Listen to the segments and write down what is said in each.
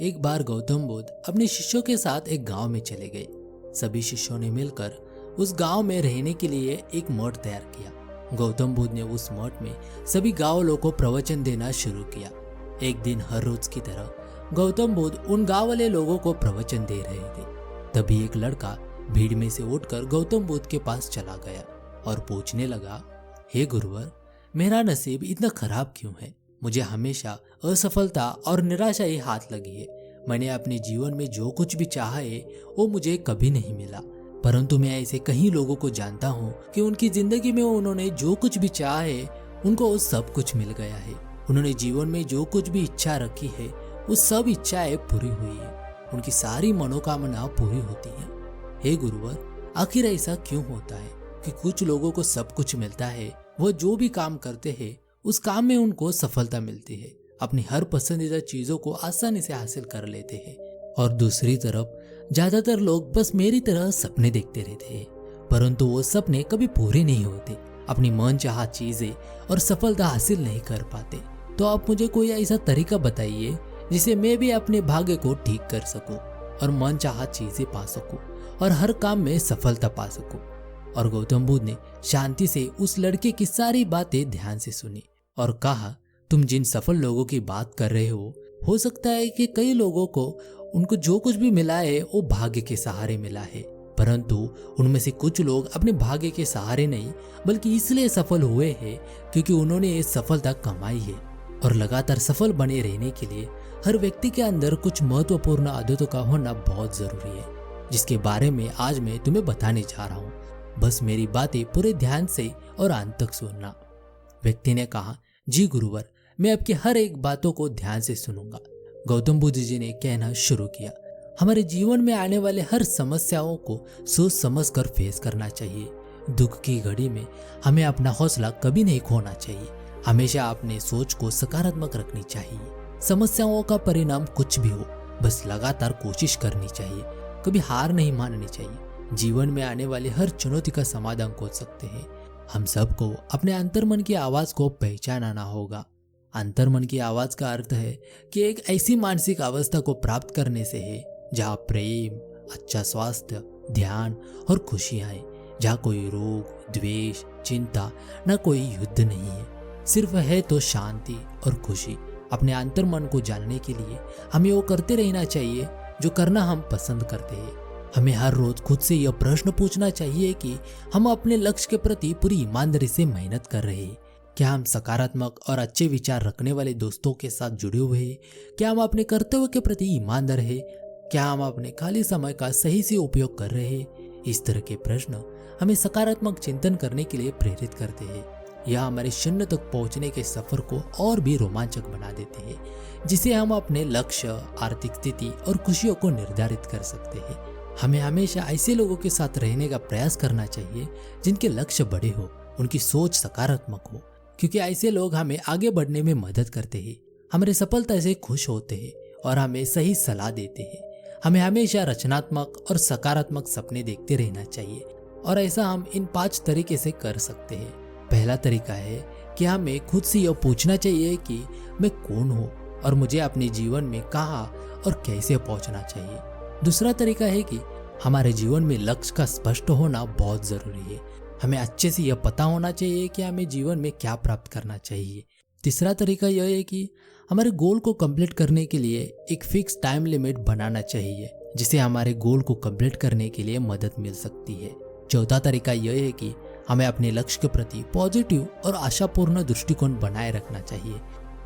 एक बार गौतम बुद्ध अपने शिष्यों के साथ एक गांव में चले गए। सभी शिष्यों ने मिलकर उस गांव में रहने के लिए एक मठ तैयार किया। गौतम बुद्ध ने उस मठ में सभी गांव लोगों को प्रवचन देना शुरू किया। एक दिन हर रोज की तरह गौतम बुद्ध उन गांव वाले लोगों को प्रवचन दे रहे थे। तभी एक लड़का भीड़ में से उठकर गौतम बुद्ध के पास चला गया और पूछने लगा, हे गुरुवर, मेरा नसीब इतना खराब क्यों है? मुझे हमेशा असफलता और निराशा ही हाथ लगी है। मैंने अपने जीवन में जो कुछ भी चाहा है वो मुझे कभी नहीं मिला, परंतु मैं ऐसे कई लोगों को जानता हूँ कि उनकी जिंदगी में उन्होंने जो कुछ भी चाहा है उनको वो सब कुछ मिल गया है। उन्होंने जीवन में जो कुछ भी इच्छा रखी है वो सब इच्छाएं पूरी हुई है। उनकी सारी मनोकामना पूरी होती है। हे गुरुवर, आखिर ऐसा क्यों होता है कि कुछ लोगों को सब कुछ मिलता है, वो जो भी काम करते हैं उस काम में उनको सफलता मिलती है, अपनी हर पसंदीदा चीजों को आसानी से हासिल कर लेते हैं, और दूसरी तरफ ज्यादातर लोग बस मेरी तरह सपने देखते रहते हैं, परंतु वो सपने कभी पूरे नहीं होते, अपनी मनचाहा चीजें और सफलता हासिल नहीं कर पाते। तो आप मुझे कोई ऐसा तरीका बताइए जिसे मैं भी अपने भाग्य को ठीक कर सकूं और मनचाहा चीजें पा सकूं और हर काम में सफलता पा सकूं। और गौतम बुद्ध ने शांति से उस लड़के की सारी बातें ध्यान से सुनी और कहा, तुम जिन सफल लोगों की बात कर रहे हो सकता है कि कई लोगों को उनको जो कुछ भी मिला है वो भाग्य के सहारे मिला है, परंतु उनमें से कुछ लोग अपने भाग्य के सहारे नहीं बल्कि इसलिए सफल हुए हैं क्योंकि उन्होंने ये सफलता कमाई है। और लगातार सफल बने रहने के लिए हर व्यक्ति के अंदर कुछ महत्वपूर्ण आदतों का होना बहुत जरूरी है, जिसके बारे में आज मैं तुम्हें बताने जा रहा हूँ। बस मेरी बातें पूरे ध्यान से और अंत तक सुनना। व्यक्ति ने कहा, जी गुरुवर, मैं आपकी हर एक बातों को ध्यान से सुनूंगा। गौतम बुद्ध जी ने कहना शुरू किया, हमारे जीवन में आने वाले हर समस्याओं को सोच समझ कर फेस करना चाहिए। दुख की घड़ी में हमें अपना हौसला कभी नहीं खोना चाहिए। हमेशा अपने सोच को सकारात्मक रखनी चाहिए। समस्याओं का परिणाम कुछ भी हो, बस लगातार कोशिश करनी चाहिए, कभी हार नहीं माननी चाहिए। जीवन में आने वाली हर चुनौती का समाधान खोज सकते हैं। हम सबको अपने अंतर्मन की आवाज को पहचानना होगा। अंतर्मन की आवाज का अर्थ है कि एक ऐसी मानसिक अवस्था को प्राप्त करने से है जहाँ प्रेम, अच्छा स्वास्थ्य, ध्यान और खुशियाँ है, जहाँ कोई रोग, द्वेष, चिंता, न कोई युद्ध नहीं है, सिर्फ है तो शांति और खुशी। अपने अंतर्मन को जानने के लिए हमें वो करते रहना चाहिए जो करना हम पसंद करते हैं। हमें हर रोज खुद से यह प्रश्न पूछना चाहिए कि हम अपने लक्ष्य के प्रति पूरी ईमानदारी से मेहनत कर रहे हैं। क्या हम सकारात्मक और अच्छे विचार रखने वाले दोस्तों के साथ जुड़े हुए हैं? क्या हम अपने कर्तव्य के प्रति ईमानदार हैं? क्या हम अपने खाली समय का सही से उपयोग कर रहे हैं? इस तरह के प्रश्न हमें सकारात्मक चिंतन करने के लिए प्रेरित करते हैं। यह हमारे शून्य तक पहुंचने के सफर को और भी रोमांचक बना देते हैं, जिसे हम अपने लक्ष्य, आर्थिक स्थिति और खुशियों को निर्धारित कर सकते हैं। हमें हमेशा ऐसे लोगों के साथ रहने का प्रयास करना चाहिए जिनके लक्ष्य बड़े हो, उनकी सोच सकारात्मक हो, क्योंकि ऐसे लोग हमें आगे बढ़ने में मदद करते हैं, हमारे सफलता से खुश होते हैं और हमें सही सलाह देते हैं। हमें हमेशा रचनात्मक और सकारात्मक सपने देखते रहना चाहिए, और ऐसा हम इन 5 तरीके से कर सकते हैं। पहला तरीका है कि हमें खुद से यह पूछना चाहिए कि मैं कौन हूँ और मुझे अपने जीवन में कहाँ और कैसे पहुँचना चाहिए। दूसरा तरीका है कि हमारे जीवन में लक्ष्य का स्पष्ट होना बहुत जरूरी है। हमें अच्छे से यह पता होना चाहिए कि हमें जीवन में क्या प्राप्त करना चाहिए। तीसरा तरीका यह है कि हमारे गोल को कंप्लीट करने के लिए एक फिक्स टाइम लिमिट बनाना चाहिए, जिससे हमारे गोल को कंप्लीट करने के लिए मदद मिल सकती है। चौथा तरीका यह है कि हमें अपने लक्ष्य के प्रति पॉजिटिव और आशापूर्ण दृष्टिकोण बनाए रखना चाहिए।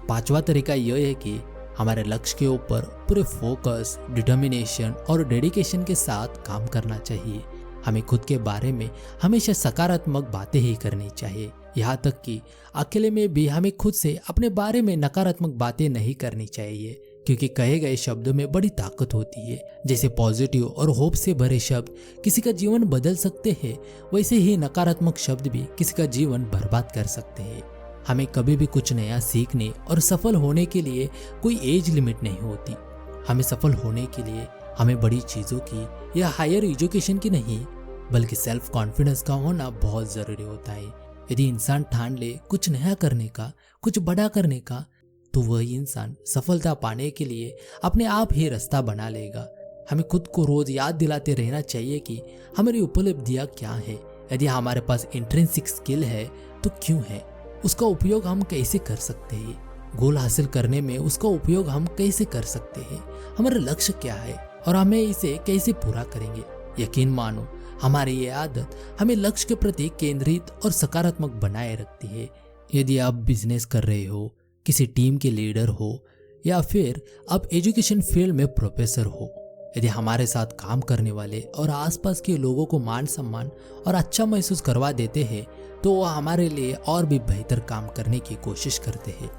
पांचवा तरीका यह है कि हमारे लक्ष्य के ऊपर पूरे फोकस, डिटर्मिनेशन और डेडिकेशन के साथ काम करना चाहिए। हमें खुद के बारे में हमेशा सकारात्मक बातें ही करनी चाहिए, यहाँ तक कि अकेले में भी हमें खुद से अपने बारे में नकारात्मक बातें नहीं करनी चाहिए, क्योंकि कहे गए शब्दों में बड़ी ताकत होती है। जैसे पॉजिटिव और होप से भरे शब्द किसी का जीवन बदल सकते हैं, वैसे ही नकारात्मक शब्द भी किसी का जीवन बर्बाद कर सकते हैं। हमें कभी भी कुछ नया सीखने और सफल होने के लिए कोई एज लिमिट नहीं होती। हमें सफल होने के लिए हमें बड़ी चीज़ों की या हायर एजुकेशन की नहीं, बल्कि सेल्फ कॉन्फिडेंस का होना बहुत ज़रूरी होता है। यदि इंसान ठान ले कुछ नया करने का, कुछ बड़ा करने का, तो वह इंसान सफलता पाने के लिए अपने आप ही रास्ता बना लेगा। हमें खुद को रोज याद दिलाते रहना चाहिए कि हमारी उपलब्धियां क्या है। यदि हमारे पास इंट्रिंसिक स्किल है तो क्यों है, उसका उपयोग हम कैसे कर सकते हैं, गोल हासिल करने में उसका उपयोग हम कैसे कर सकते हैं, हमारा लक्ष्य क्या है और हमें इसे कैसे पूरा करेंगे। यकीन मानो हमारी ये आदत हमें लक्ष्य के प्रति केंद्रित और सकारात्मक बनाए रखती है। यदि आप बिजनेस कर रहे हो, किसी टीम के लीडर हो या फिर आप एजुकेशन फील्ड में प्रोफेसर हो, यदि हमारे साथ काम करने वाले और आसपास के लोगों को मान सम्मान और अच्छा महसूस करवा देते हैं तो वह हमारे लिए और भी बेहतर काम करने की कोशिश करते हैं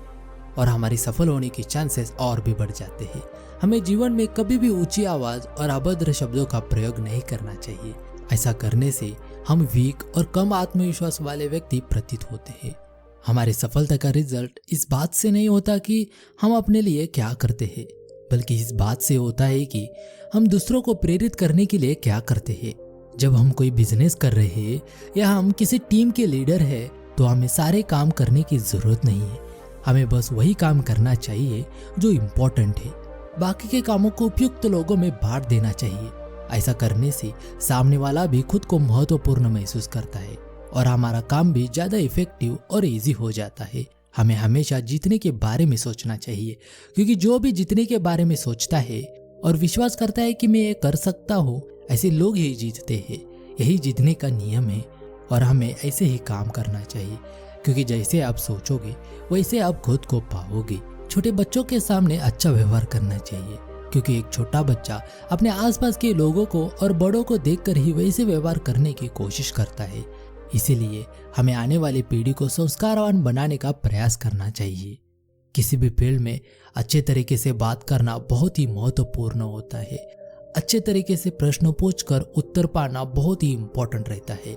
और हमारी सफल होने की चांसेस और भी बढ़ जाते हैं। हमें जीवन में कभी भी ऊंची आवाज और अभद्र शब्दों का प्रयोग नहीं करना चाहिए। ऐसा करने से हम वीक और कम आत्मविश्वास वाले व्यक्ति प्रतीत होते हैं। हमारी सफलता का रिजल्ट इस बात से नहीं होता कि हम अपने लिए क्या करते हैं, बल्कि इस बात से होता है कि हम दूसरों को प्रेरित करने के लिए क्या करते हैं। जब हम कोई बिजनेस कर रहे हैं या हम किसी टीम के लीडर हैं तो हमें सारे काम करने की जरूरत नहीं है। हमें बस वही काम करना चाहिए जो इम्पोर्टेंट है। बाकी के कामों को उपयुक्त लोगों में बांट देना चाहिए। ऐसा करने से सामने वाला भी खुद को महत्वपूर्ण महसूस करता है और हमारा काम भी ज्यादा इफेक्टिव और इजी हो जाता है। हमें हमेशा जीतने के बारे में सोचना चाहिए, क्योंकि जो भी जीतने के बारे में सोचता है और विश्वास करता है कि मैं ये कर सकता हूँ, ऐसे लोग ही जीतते हैं। यही जीतने का नियम है और हमें ऐसे ही काम करना चाहिए, क्योंकि जैसे आप सोचोगे वैसे आप खुद को पाओगे। छोटे बच्चों के सामने अच्छा व्यवहार करना चाहिए, क्योंकि एक छोटा बच्चा अपने आसपास के लोगों को और बड़ों को देखकर ही वैसे व्यवहार करने की कोशिश करता है। इसीलिए हमें आने वाली पीढ़ी को संस्कारवान बनाने का प्रयास करना चाहिए। किसी भी फील्ड में अच्छे तरीके से बात करना बहुत ही महत्वपूर्ण होता है। अच्छे तरीके से प्रश्न पूछकर उत्तर पाना बहुत ही इम्पोर्टेंट रहता है।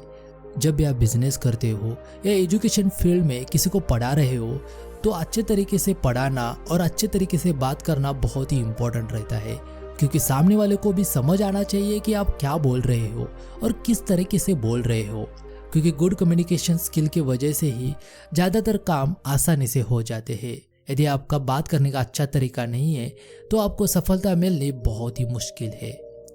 जब भी आप बिजनेस करते हो या एजुकेशन फील्ड में किसी को पढ़ा रहे हो तो अच्छे तरीके से पढ़ाना और अच्छे तरीके से बात करना बहुत ही इम्पोर्टेंट रहता है, क्योंकि सामने वाले को भी समझ आना चाहिए कि आप क्या बोल रहे हो और किस तरीके से बोल रहे हो, क्योंकि गुड कम्युनिकेशन स्किल की वजह से ही ज़्यादातर काम आसानी से हो जाते हैं। यदि आपका बात करने का अच्छा तरीका नहीं है तो आपको सफलता मिलनी बहुत ही मुश्किल है।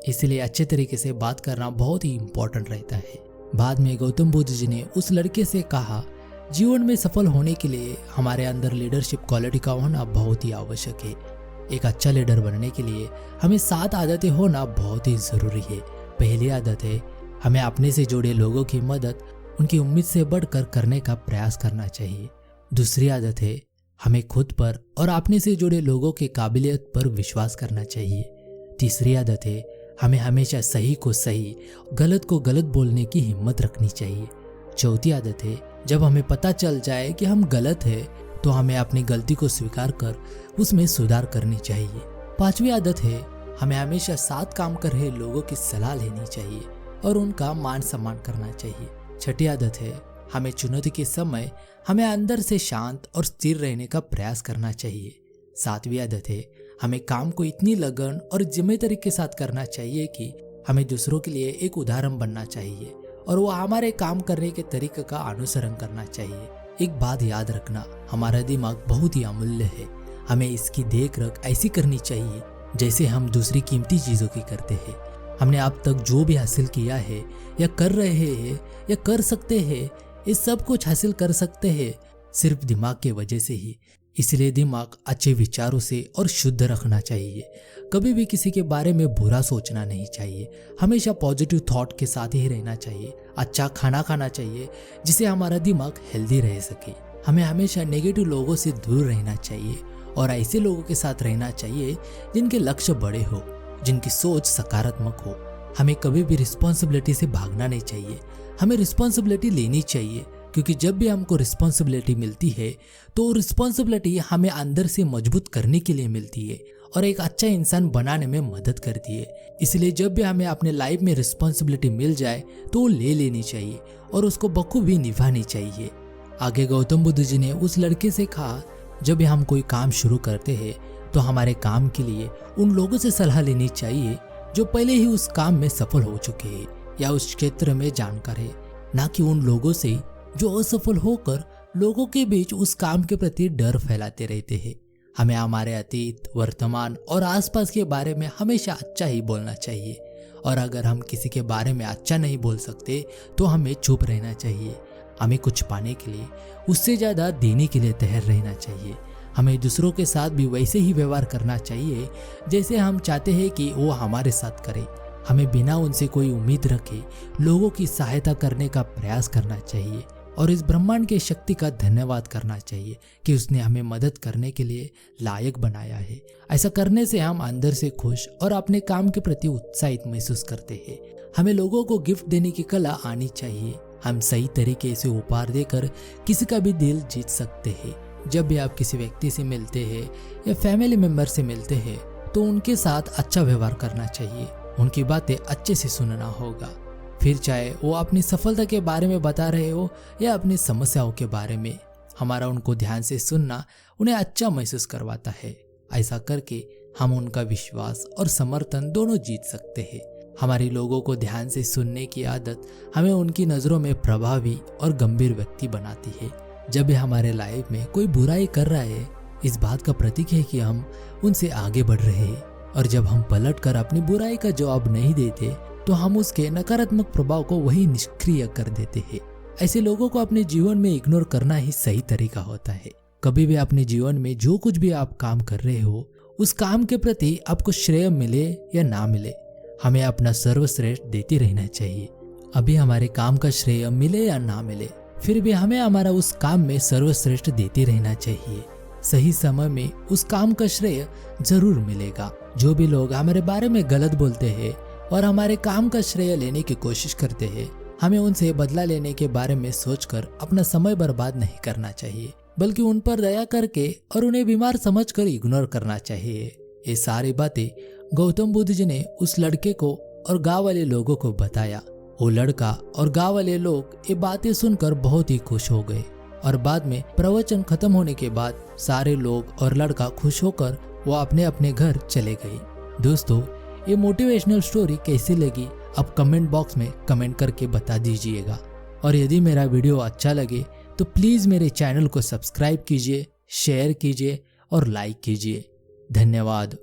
इसलिए अच्छे तरीके से बात करना बहुत ही इम्पोर्टेंट रहता है। बाद में गौतम बुद्ध जी ने उस लड़के से कहा, जीवन में सफल होने के लिए हमारे अंदर लीडरशिप क्वालिटी का होना बहुत ही आवश्यक है। एक अच्छा लीडर बनने के लिए हमें 7 आदतें होना बहुत ही ज़रूरी है। पहली आदत है, हमें अपने से जुड़े लोगों की मदद उनकी उम्मीद से बढ़कर करने का प्रयास करना चाहिए। दूसरी आदत है, हमें खुद पर और अपने से जुड़े लोगों के काबिलियत पर विश्वास करना चाहिए। तीसरी आदत है, हमें हमेशा सही को सही, गलत को गलत बोलने की हिम्मत रखनी चाहिए। चौथी आदत है, जब हमें पता चल जाए कि हम गलत है तो हमें अपनी गलती को स्वीकार कर उसमें सुधार करनी चाहिए। पांचवी आदत है, हमें हमेशा साथ काम कर रहे लोगों की सलाह लेनी चाहिए और उनका मान सम्मान करना चाहिए। छठी आदत है, हमें चुनौती के समय हमें अंदर से शांत और स्थिर रहने का प्रयास करना चाहिए। सातवीं आदत है, हमें काम को इतनी लगन और जिम्मेदारी के साथ करना चाहिए कि हमें दूसरों के लिए एक उदाहरण बनना चाहिए और वो हमारे काम करने के तरीके का अनुसरण करना चाहिए। एक बात याद रखना, हमारा दिमाग बहुत ही अमूल्य है। हमें इसकी देखरेख ऐसी करनी चाहिए जैसे हम दूसरी कीमती चीजों की करते हैं। हमने अब तक जो भी हासिल किया है या कर रहे हैं या कर सकते हैं, ये सब कुछ हासिल कर सकते हैं सिर्फ दिमाग की वजह से ही। इसलिए दिमाग अच्छे विचारों से और शुद्ध रखना चाहिए। कभी भी किसी के बारे में बुरा सोचना नहीं चाहिए। हमेशा पॉजिटिव थॉट के साथ ही रहना चाहिए। अच्छा खाना खाना चाहिए जिससे हमारा दिमाग हेल्दी रह सके। हमें हमेशा नेगेटिव लोगों से दूर रहना चाहिए और ऐसे लोगों के साथ रहना चाहिए जिनके लक्ष्य बड़े हो, जिनकी सोच सकारात्मक हो। हमें कभी भी रिस्पॉन्सिबिलिटी से भागना नहीं चाहिए। हमें रिस्पॉन्सिबिलिटी लेनी चाहिए, क्योंकि जब भी हमको रिस्पॉन्सिबिलिटी मिलती है तो रिस्पॉन्सिबिलिटी हमें अंदर से मजबूत करने के लिए मिलती है और एक अच्छा इंसान बनाने में मदद करती है। इसलिए जब भी हमें अपने लाइफ में रिस्पॉन्सिबिलिटी मिल जाए तो वो ले लेनी चाहिए और उसको बखूबी निभानी चाहिए। आगे गौतम बुद्ध जी ने उस लड़के से कहा, जब भी हम कोई काम शुरू करते हैं तो हमारे काम के लिए उन लोगों से सलाह लेनी चाहिए जो पहले ही उस काम में सफल हो चुके हैं या उस क्षेत्र में जानकार है, ना कि उन लोगों से जो असफल होकर लोगों के बीच उस काम के प्रति डर फैलाते रहते हैं। हमें हमारे अतीत, वर्तमान और आसपास के बारे में हमेशा अच्छा ही बोलना चाहिए, और अगर हम किसी के बारे में अच्छा नहीं बोल सकते तो हमें चुप रहना चाहिए। हमें कुछ पाने के लिए उससे ज़्यादा देने के लिए तैयार रहना चाहिए। हमें दूसरों के साथ भी वैसे ही व्यवहार करना चाहिए जैसे हम चाहते हैं कि वो हमारे साथ करें। हमें बिना उनसे कोई उम्मीद रखे लोगों की सहायता करने का प्रयास करना चाहिए और इस ब्रह्मांड की शक्ति का धन्यवाद करना चाहिए कि उसने हमें मदद करने के लिए लायक बनाया है। ऐसा करने से हम अंदर से खुश और अपने काम के प्रति उत्साहित महसूस करते हैं। हमें लोगों को गिफ्ट देने की कला आनी चाहिए। हम सही तरीके से उपहार देकर किसी का भी दिल जीत सकते हैं। जब भी आप किसी व्यक्ति से मिलते हैं या फैमिली मेंबर से मिलते हैं तो उनके साथ अच्छा व्यवहार करना चाहिए, उनकी बातें अच्छे से सुनना होगा। फिर चाहे वो अपनी सफलता के बारे में बता रहे हो या अपनी समस्याओं के बारे में, हमारा उनको ध्यान से सुनना उन्हें अच्छा महसूस करवाता है। ऐसा करके हम उनका विश्वास और समर्थन दोनों जीत सकते हैं। हमारे लोगों को ध्यान से सुनने की आदत हमें उनकी नज़रों में प्रभावी और गंभीर व्यक्ति बनाती है। जब भी हमारे लाइफ में कोई बुराई कर रहा है, इस बात का प्रतीक है कि हम उनसे आगे बढ़ रहे हैं, और जब हम पलटकर अपनी बुराई का जवाब नहीं देते तो हम उसके नकारात्मक प्रभाव को वही निष्क्रिय कर देते हैं। ऐसे लोगों को अपने जीवन में इग्नोर करना ही सही तरीका होता है। कभी भी अपने जीवन में जो कुछ भी आप काम कर रहे हो, उस काम के प्रति आपको श्रेय मिले या ना मिले, हमें अपना सर्वश्रेष्ठ देते रहना चाहिए। अभी हमारे काम का श्रेय मिले या ना मिले, फिर भी हमें हमारा उस काम में सर्वश्रेष्ठ देते रहना चाहिए। सही समय में उस काम का श्रेय जरूर मिलेगा। जो भी लोग हमारे बारे में गलत बोलते हैं और हमारे काम का श्रेय लेने की कोशिश करते हैं, हमें उनसे बदला लेने के बारे में सोचकर अपना समय बर्बाद नहीं करना चाहिए, बल्कि उन पर दया करके और उन्हें बीमार समझकर इग्नोर करना चाहिए। ये सारी बातें गौतम बुद्ध जी ने उस लड़के को और गांव वाले लोगों को बताया। वो लड़का और गांव वाले लोग ये बातें सुनकर बहुत ही खुश हो गए, और बाद में प्रवचन खत्म होने के बाद सारे लोग और लड़का खुश होकर वो अपने अपने घर चले गए। दोस्तों, ये मोटिवेशनल स्टोरी कैसी लगी आप कमेंट बॉक्स में कमेंट करके बता दीजिएगा, और यदि मेरा वीडियो अच्छा लगे तो प्लीज़ मेरे चैनल को सब्सक्राइब कीजिए, शेयर कीजिए और लाइक कीजिए। धन्यवाद।